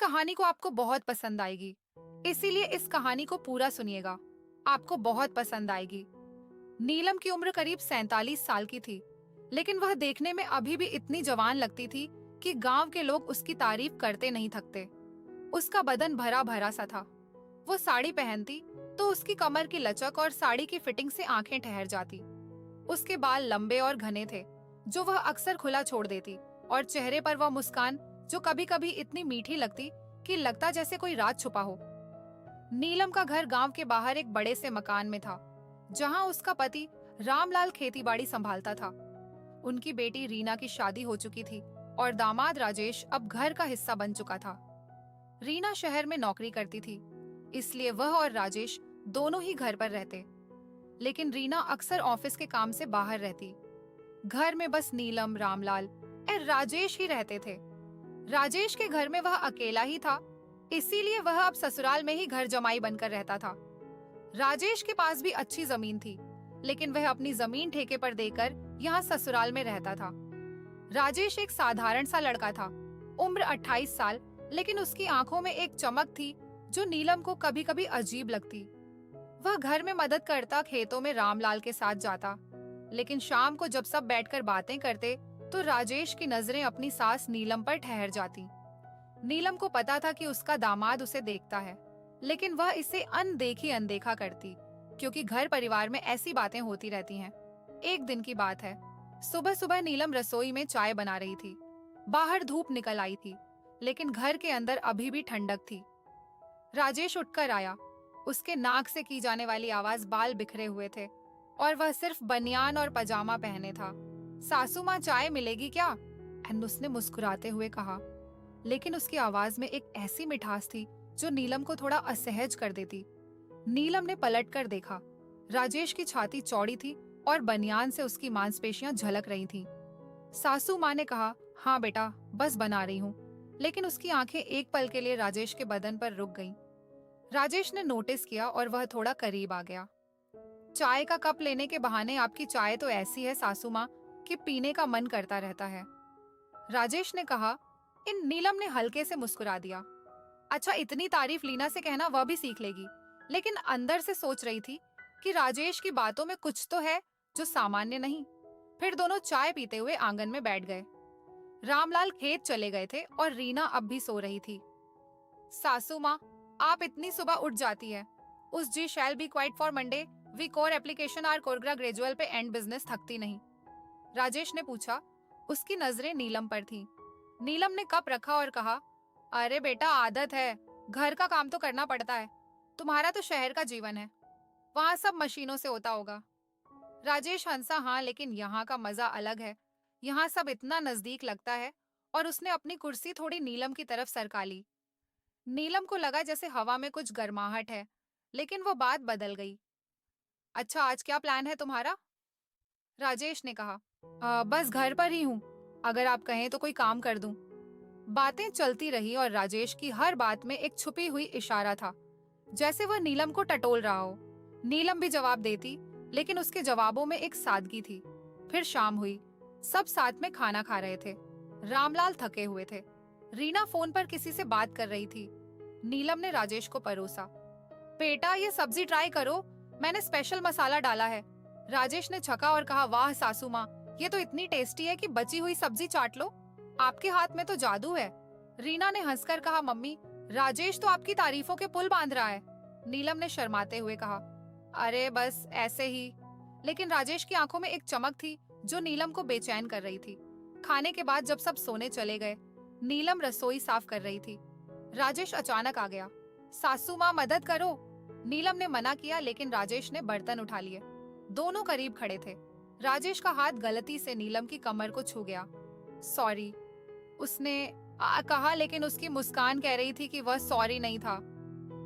कहानी को आपको बहुत पसंद आएगी, इसीलिए इस कहानी को पूरा सुनिएगा। आपको बहुत पसंद आएगी। नीलम की उम्र करीब 47 साल की थी, लेकिन वह देखने में अभी भी इतनी जवान लगती थी कि गांव के लोग उसकी तारीफ करते नहीं थकते। उसका बदन भरा भरा सा था। वो साड़ी पहनती तो उसकी कमर की लचक और साड़ी की फिटिंग से आंखें ठहर जाती। उसके बाल लंबे और घने थे, जो वह अक्सर खुला छोड़ देती, और चेहरे पर वह मुस्कान जो कभी कभी इतनी मीठी लगती कि लगता जैसे कोई राज छुपा हो। नीलम का घर गांव के बाहर एक बड़े से मकान में था, जहां उसका पति रामलाल खेतीबाड़ी संभालता था। उनकी बेटी रीना की शादी हो चुकी थी और दामाद राजेश अब घर का हिस्सा बन चुका था। रीना शहर में नौकरी करती थी, इसलिए वह और राजेश दोनों ही घर पर रहते, लेकिन रीना अक्सर ऑफिस के काम से बाहर रहती। घर में बस नीलम, रामलाल और राजेश ही रहते थे। राजेश के घर में वह अकेला ही था, इसीलिए वह अब ससुराल में ही घर जमाई बनकर रहता था। राजेश के पास भी अच्छी जमीन थी, लेकिन वह अपनी जमीन ठेके पर देकर यहाँ ससुराल में रहता था। राजेश एक साधारण सा लड़का था, उम्र 28 साल, लेकिन उसकी आंखों में एक चमक थी जो नीलम को कभी कभी अजीब लगती। वह घर में मदद करता, खेतों में रामलाल के साथ जाता, लेकिन शाम को जब सब बैठकर बातें करते तो राजेश की नजरें अपनी सास नीलम पर ठहर जाती। नीलम को पता था कि उसका दामाद उसे देखता है, लेकिन वह इसे अनदेखी अनदेखा करती, क्योंकि घर परिवार में ऐसी बातें होती रहती हैं। एक दिन की बात है, सुबह सुबह नीलम रसोई में चाय बना रही थी। बाहर धूप निकल आई थी, लेकिन घर के अंदर अभी भी ठंडक थी। राजेश उठकर आया। उसके नाक से की जाने वाली आवाज, बाल बिखरे हुए थे और वह सिर्फ बनियान और पजामा पहने था। सासू माँ, चाय मिलेगी क्या? उसने मुस्कुराते हुए कहा, लेकिन उसकी आवाज में एक ऐसी मिठास थी जो नीलम को थोड़ा असहज कर देती। नीलम ने पलट कर देखा। राजेश की छाती चौड़ी थी और बनियान से उसकी मांसपेशियां झलक रही थीं। सासू माँ ने कहा, हाँ बेटा, बस बना रही हूँ, लेकिन उसकी आंखें एक पल के लिए राजेश के बदन पर रुक गईं। राजेश ने नोटिस किया और वह थोड़ा करीब आ गया। चाय का कप लेने के बहाने आपकी चाय तो ऐसी है सासू माँ कि पीने का मन करता रहता है, राजेश ने कहा। इन नीलम ने हल्के से मुस्कुरा दिया। अच्छा, इतनी तारीफ लीना से कहना वह भी सीख लेगी, लेकिन अंदर से सोच रही थी कि राजेश की बातों में कुछ तो है जो सामान्य नहीं। फिर दोनों चाय पीते हुए आंगन में बैठ गए। रामलाल खेत चले गए थे और रीना अब भी सो रही थी। सासू माँ, आप इतनी सुबह उठ जाती है। उस जी shall be quite for Monday, we core application are कोरग्रा ग्रेजुअल पे एंड बिजनेस, थकती नहीं? राजेश ने पूछा। उसकी नजरें नीलम पर थीं। नीलम ने कप रखा और कहा, अरे बेटा, आदत है, घर का काम तो करना पड़ता है। तुम्हारा तो शहर का जीवन है, वहां सब मशीनों से होता होगा। राजेश हंसा, हाँ, लेकिन यहाँ का मजा अलग है। यहाँ सब इतना नजदीक लगता है। और उसने अपनी कुर्सी थोड़ी नीलम की तरफ सरका ली। नीलम को लगा जैसे हवा में कुछ गर्माहट है, लेकिन वो बात बदल गई। अच्छा, आज क्या प्लान है तुम्हारा? राजेश ने कहा, बस घर पर ही हूँ, अगर आप कहें तो कोई काम कर दूं। बातें चलती रही और राजेश की हर बात में एक छुपी हुई इशारा था, जैसे वह नीलम को टटोल रहा हो। नीलम भी जवाब देती, लेकिन उसके जवाबों में एक सादगी थी। फिर शाम हुई। सब साथ में खाना खा रहे थे। रामलाल थके हुए थे। रीना फोन पर किसी से बात कर रही थी। नीलम ने राजेश को परोसा। बेटा, ये सब्जी ट्राई करो, मैंने स्पेशल मसाला डाला है। राजेश ने छका और कहा, वाह सासू माँ, ये तो इतनी टेस्टी है कि बची हुई सब्जी चाट लो। आपके हाथ में तो जादू है। रीना ने हंसकर कहा, मम्मी, राजेश तो आपकी तारीफों के पुल बांध रहा है। नीलम ने शर्माते हुए कहा, अरे बस ऐसे ही। लेकिन राजेश की आंखों में एक चमक थी जो नीलम को बेचैन कर रही थी। खाने के बाद जब सब सोने चले गए, नीलम रसोई साफ कर रही थी। राजेश अचानक आ गया। सासू माँ, मदद करो। नीलम ने मना किया, लेकिन राजेश ने बर्तन उठा लिए। दोनों करीब खड़े थे। राजेश का हाथ गलती से नीलम की कमर को छू गया। सॉरी, उसने कहा, लेकिन उसकी मुस्कान कह रही थी कि वह सॉरी नहीं था।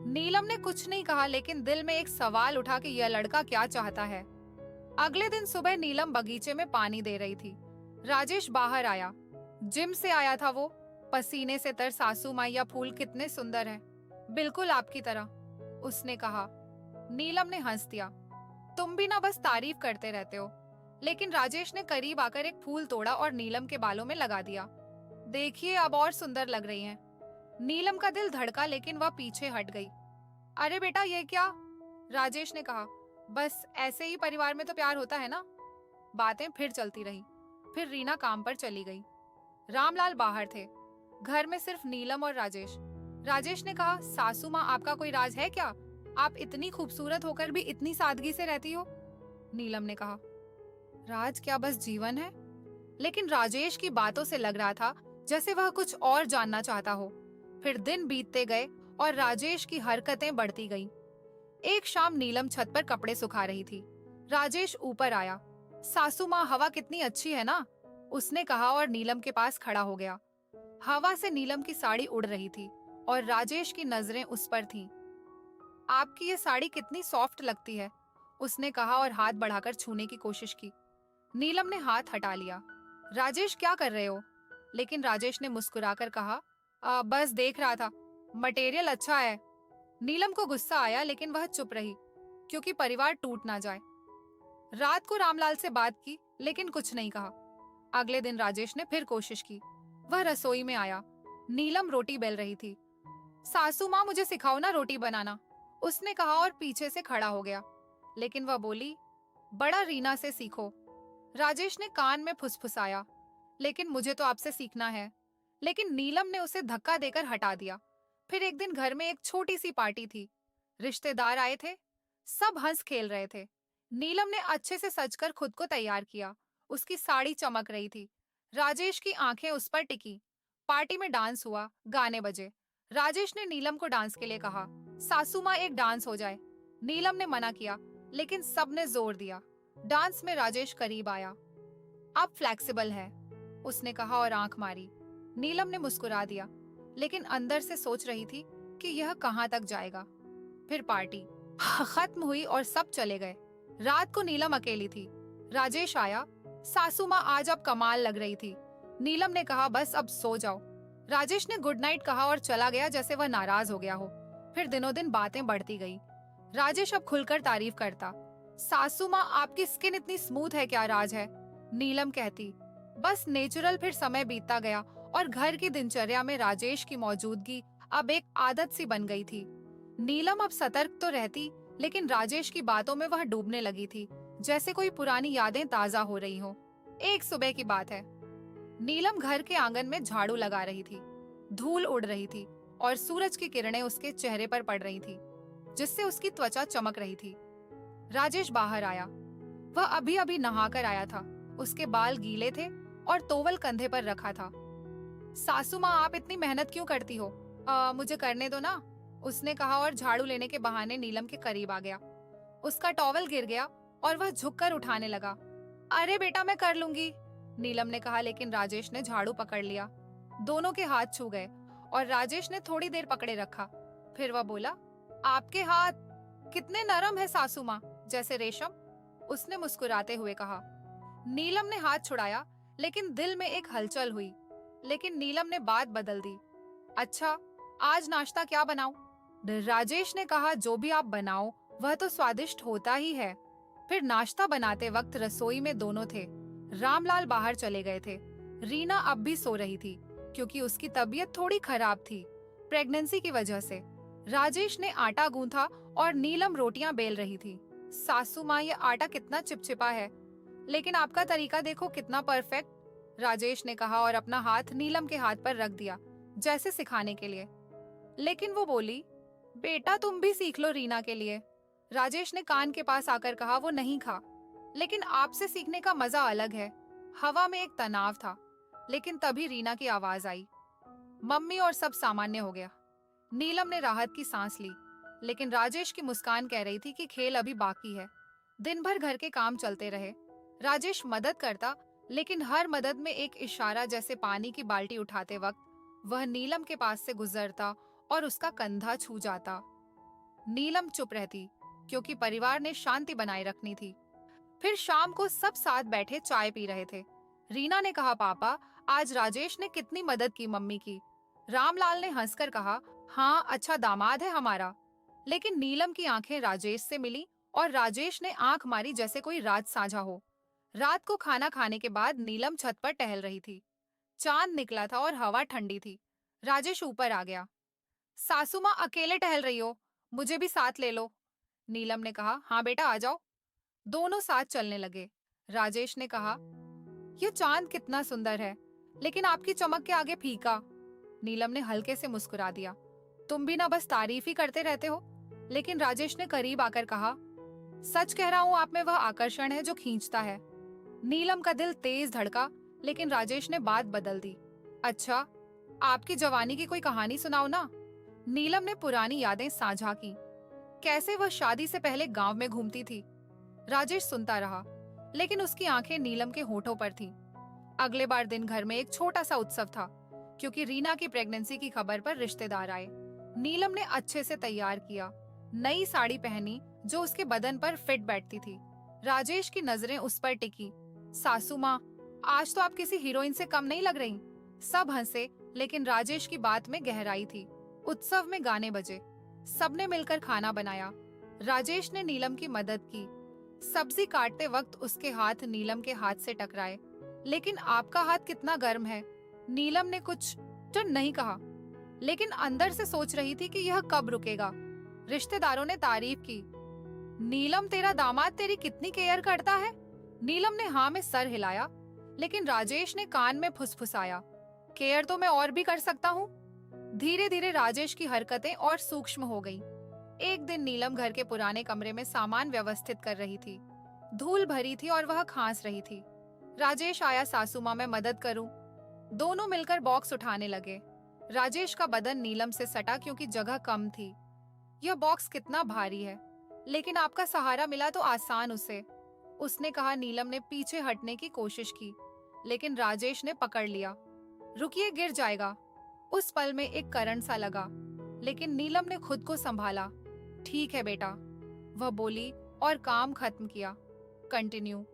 नीलम ने कुछ नहीं कहा, लेकिन दिल में एक सवाल उठा कि यह लड़का क्या चाहता है। अगले दिन सुबह नीलम बगीचे में पानी दे रही थी। राजेश बाहर आया। जिम से आया था वो, पसीने से तर। सासू माँ, यह फूल कितने सुंदर हैं, बिल्कुल आपकी तरह, उसने कहा। नीलम ने हंस दिया। तुम भी ना बस तारीफ करते रहते हो। लेकिन राजेश ने करीब आकर एक फूल तोड़ा और नीलम के बालों में लगा दिया। देखिए, अब और सुंदर लग रही हैं। नीलम का दिल धड़का लेकिन वह पीछे हट गई। अरे बेटा ये क्या? राजेश ने कहा। बस ऐसे ही परिवार में तो प्यार होता है ना। बातें फिर चलती रही। फिर रीना काम पर चली गई। रामलाल बाहर थे। घर में सिर्फ नीलम और राजेश। राजेश ने कहा, सासू माँ आपका कोई राज है क्या? आप इतनी खूबसूरत होकर भी इतनी सादगी से रहती हो। नीलम ने कहा, राज क्या बस जीवन है? लेकिन राजेश की बातों से लग रहा था जैसे वह कुछ और जानना चाहता हो। फिर दिन बीतते गए और राजेश की हरकतें बढ़ती गईं। एक शाम नीलम छत पर कपड़े सुखा रही थी। राजेश ऊपर आया। सासू माँ हवा कितनी अच्छी है ना, उसने कहा और नीलम के पास खड़ा हो गया। हवा से नीलम की साड़ी उड़ रही थी और राजेश की नजरें उस पर थीं। आपकी ये साड़ी कितनी सॉफ्ट लगती है, उसने कहा और हाथ बढ़ाकर छूने की कोशिश की। नीलम ने हाथ हटा लिया। राजेश क्या कर रहे हो? लेकिन राजेश ने मुस्कुराकर कहा, बस देख रहा था, मटेरियल अच्छा है। नीलम को गुस्सा आया लेकिन वह चुप रही, क्योंकि परिवार टूट ना जाए। रात को रामलाल से बात की लेकिन कुछ नहीं कहा। अगले दिन राजेश ने फिर कोशिश की। वह रसोई में आया। नीलम रोटी बेल रही थी। सासू माँ मुझे सिखाओ ना रोटी बनाना, उसने कहा और पीछे से खड़ा हो गया। लेकिन वह बोली, बड़ा रीना से सीखो। राजेश ने कान में फुसफुसाया, लेकिन मुझे तो आपसे सीखना है। लेकिन नीलम ने उसे धक्का देकर हटा दिया। फिर एक दिन घर में एक छोटी सी पार्टी थी। रिश्तेदार आए थे। सब हंस खेल रहे थे। नीलम ने अच्छे से सजकर खुद को तैयार किया। उसकी साड़ी चमक रही थी। राजेश की आंखें उस पर टिकी। पार्टी में डांस हुआ, गाने बजे। राजेश ने नीलम को डांस के लिए कहा, सासू माँ एक डांस हो जाए। नीलम ने मना किया, लेकिन सबने जोर दिया। डांस में राजेश करीब आया। आप फ्लेक्सिबल है, उसने कहा और आंख मारी। नीलम ने मुस्कुरा दिया, लेकिन अंदर से सोच रही थी कि यह कहां तक जाएगा। फिर पार्टी खत्म हुई और सब चले गए। रात को नीलम अकेली थी। राजेश आया। सासू माँ आज अब कमाल लग रही थी। नीलम ने कहा, बस अब सो जाओ। राजेश ने गुड नाइट कहा और चला गया जैसे वह नाराज हो गया हो। फिर दिनों दिन बातें बढ़ती गई। राजेश अब खुलकर तारीफ करता। सासू माँ आपकी स्किन इतनी स्मूथ है, क्या राज है? नीलम कहती, बस नेचुरल। फिर समय बीतता गया और घर की दिनचर्या में राजेश की मौजूदगी अब एक आदत सी बन गई थी। नीलम अब सतर्क तो रहती, लेकिन राजेश की बातों में वह डूबने लगी थी, जैसे कोई पुरानी यादें ताजा हो रही हो। एक सुबह की बात है। नीलम घर के आंगन में झाड़ू लगा रही थी। धूल उड़ रही थी और सूरज की किरणें उसके चेहरे पर पड़ रही थी, जिससे उसकी त्वचा चमक रही थी। राजेश बाहर आया। वह अभी अभी नहाकर आया था। उसके बाल गीले थे और टॉवल कंधे पर रखा था। सासू माँ आप इतनी मेहनत क्यों करती हो? मुझे करने दो ना, उसने कहा और झाड़ू लेने के बहाने नीलम के करीब आ गया। उसका टॉवल गिर गया और वह झुककर उठाने लगा। अरे बेटा मैं कर लूंगी, नीलम ने कहा, लेकिन राजेश ने झाड़ू पकड़ लिया। दोनों के हाथ छू गए और राजेश ने थोड़ी देर पकड़े रखा। फिर वह बोला, आपके हाथ कितने नरम है सासू माँ, जैसे रेशम, उसने मुस्कुराते हुए कहा। नीलम ने हाथ छुड़ाया, लेकिन दिल में एक हलचल हुई। लेकिन नीलम ने बात बदल दी। अच्छा, आज नाश्ता क्या बनाऊं? राजेश ने कहा, जो भी आप बनाओ वह तो स्वादिष्ट होता ही है। फिर नाश्ता बनाते वक्त रसोई में दोनों थे। रामलाल बाहर चले गए थे। रीना अब भी सो रही थी, क्योंकि उसकी तबीयत थोड़ी खराब थी, प्रेगनेंसी की वजह से। राजेश ने आटा गूंथा और नीलम रोटियां बेल रही थी। सासू माँ, ये आटा कितना चिपचिपा है, लेकिन आपका तरीका देखो कितना परफेक्ट, राजेश ने कहा और अपना हाथ नीलम के हाथ पर रख दिया, जैसे सिखाने के लिए। लेकिन वो बोली, बेटा तुम भी सीख लो रीना के लिए। राजेश ने कान के पास आकर कहा, वो नहीं खा, लेकिन आपसे सीखने का मजा अलग है। हवा में एक तनाव था, लेकिन तभी रीना की आवाज आई, मम्मी, और सब सामान्य हो गया। नीलम ने राहत की सांस ली, लेकिन राजेश की मुस्कान कह रही थी कि खेल अभी बाकी है। दिन भर घर के काम चलते रहे। राजेश मदद करता, लेकिन हर मदद में एक इशारा, जैसे पानी की बाल्टी उठाते वक्त वह नीलम के पास से गुजरता और उसका कंधा छू जाता। नीलम चुप रहती, क्योंकि परिवार ने शांति बनाए रखनी थी। फिर शाम को सब साथ बैठे चाय पी रहे थे। रीना ने कहा, पापा, आज राजेश ने कितनी मदद की मम्मी की। रामलाल ने हंसकर कहा, हाँ, अच्छा दामाद है हमारा। लेकिन नीलम की आंखें राजेश से मिली और राजेश ने आंख मारी, जैसे कोई राज साझा हो। रात को खाना खाने के बाद नीलम छत पर टहल रही थी। चांद निकला था और हवा ठंडी थी। राजेश ऊपर आ गया। सासू माँ अकेले टहल रही हो, मुझे भी साथ ले लो। नीलम ने कहा, हाँ बेटा आ जाओ। दोनों साथ चलने लगे। राजेश ने कहा, यह चांद कितना सुंदर है, लेकिन आपकी चमक के आगे फीका। नीलम ने हल्के से मुस्कुरा दिया। तुम भी ना बस तारीफ ही करते रहते हो। लेकिन राजेश ने करीब आकर कहा, सच कह रहा हूं, आप में वह आकर्षण है जो खींचता है। नीलम का दिल तेज धड़का, लेकिन राजेश ने बात बदल दी। अच्छा, आपकी जवानी की कोई कहानी सुनाओ ना। नीलम ने पुरानी यादें साझा की। कैसे वह शादी से पहले गांव में घूमती थी। राजेश सुनता रहा, लेकिन उसकी आंखें नीलम के होठों पर थीं। अगले बार दिन घर में एक छोटा सा उत्सव था, क्योंकि रीना की प्रेगनेंसी की खबर पर रिश्तेदार आए। नीलम ने अच्छे से तैयार किया, नई साड़ी पहनी जो उसके बदन पर फिट बैठती थी। राजेश की नजरें उस पर टिकी। सासू माँ, आज तो आप किसी हीरोइन से कम नहीं लग रही। सब हंसे, लेकिन राजेश की बात में गहराई थी। उत्सव में गाने बजे, सबने मिलकर खाना बनाया। राजेश ने नीलम की मदद की। सब्जी काटते वक्त उसके हाथ नीलम के हाथ से टकराए। लेकिन आपका हाथ कितना गर्म है। नीलम ने कुछ तो नहीं कहा, लेकिन अंदर से सोच रही थी कि यह कब रुकेगा। रिश्तेदारों ने तारीफ की। नीलम, तेरा दामाद तेरी कितनी केयर करता है। नीलम ने हाँ में सर हिलाया, लेकिन राजेश ने कान में फुसफुसाया, केयर तो मैं और भी कर सकता हूँ। धीरे धीरे राजेश की हरकतें और सूक्ष्म हो गईं। एक दिन नीलम घर के पुराने कमरे में सामान व्यवस्थित कर रही थी। धूल भरी थी और वह खांस रही थी। राजेश आया, सासू माँ मैं मदद करूं। दोनों मिलकर बॉक्स उठाने लगे। राजेश का बदन नीलम से सटा क्योंकि जगह कम थी। यह बॉक्स कितना भारी है, लेकिन आपका सहारा मिला तो आसान उसे, उसने कहा। नीलम ने पीछे हटने की कोशिश की, लेकिन राजेश ने पकड़ लिया। रुकिए, गिर जाएगा। उस पल में एक करंट सा लगा, लेकिन नीलम ने खुद को संभाला। ठीक है बेटा, वह बोली और काम खत्म किया। कंटिन्यू।